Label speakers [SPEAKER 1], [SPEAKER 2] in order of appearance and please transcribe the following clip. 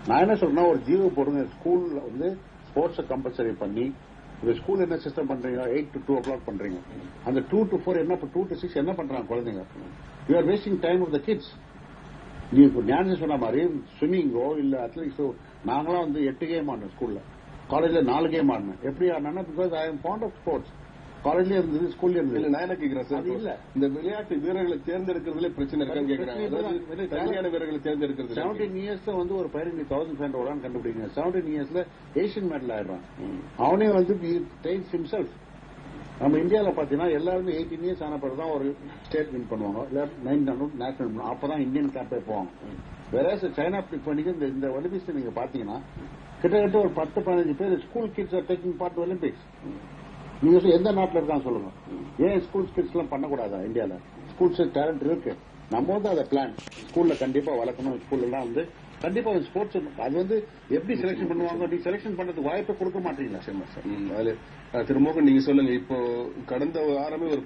[SPEAKER 1] நான் என்ன சொல்றேன்னா ஒரு ஜீவோ போடுங்க, ஸ்கூல்ல வந்து ஸ்போர்ட்ஸ் கம்பல்சரி பண்ணி, இந்த ஸ்கூல் என்ன சிஸ்டம் பண்றீங்க, 8 to 2 o'clock பண்றீங்க, அந்த 2 to 4 என்ன 2 to 6 என்ன பண்றாங்க குழந்தைங்க? You are wasting time of the kids. நீ ஞானி சொன்ன மாதிரி ஸ்விம்மிங்கோ இல்ல அத்லெட்டிக்ஸோ, நாங்களாம் வந்து 8 கேம் ஆடணும் ஸ்கூல்ல, காலேஜ்ல 4 கேம் ஆடணும். எப்படி ஆடினா because I am fond of sports. காலேஜ்ல இருந்தது, ஸ்கூல்ல இருந்தது.
[SPEAKER 2] நான் என்ன கேட்கிறேன் சார், இல்ல இந்த விளையாட்டு வீரர்களை தேர்ந்தெடுக்கிறதுல பிரச்சனை இருக்கான்னு கேட்கிறாங்க. தனியான வீரர்களை தேர்ந்தெடுக்கிறது
[SPEAKER 1] 17 இயர்ஸ்ல வந்து ஒரு பையன் 1000 ஓடான்னு கண்டுபிடிங்க. 17 இயர்ஸ்ல ஏசியன் மெடல் ஆயிடுறான். அவனே வந்து டேக்ஸ் ஹிம்செல்ஃப். நம்ம இந்தியாவில் பாத்தீங்கன்னா எல்லாருமே 18 இயர்ஸ் ஆன பிறகு தான் ஒரு ஸ்டேட் வின் பண்ணுவாங்க, இல்ல 9 நேஷனல், அப்பதான் இந்தியன் கேம்பே போவாங்க. வேற சைனா பண்ணிக்கு இந்த ஒலிம்பிக்ஸ் நீங்க பாத்தீங்கன்னா கிட்டத்தட்ட ஒரு 10-15 பேர் school kids are taking part Olympics. நீங்க எந்த நாட்டில் இருக்கான்னு சொல்லுங்க. ஏன் ஸ்கூல் கிட்ஸ் எல்லாம் பண்ணக்கூடாதா? இந்தியாவில் ஸ்கூல்ஸ் டேலண்ட் இருக்கு. நம்ம வந்து அதை பிளான் ஸ்கூல்ல கண்டிப்பா வளர்க்கணும். ஸ்கூல்ல எல்லாம் வந்து கண்டிப்பா ஸ்போர்ட்ஸ் அது வந்து எப்படி செலக்ஷன் பண்ணுவாங்க? நீங்க செலக்ஷன் பண்றதுக்கு வாய்ப்பை கொடுக்க மாட்டீங்களா?
[SPEAKER 2] திருமோகன் நீங்க சொல்லுங்க. இப்போ கடந்த வாரமே ஒரு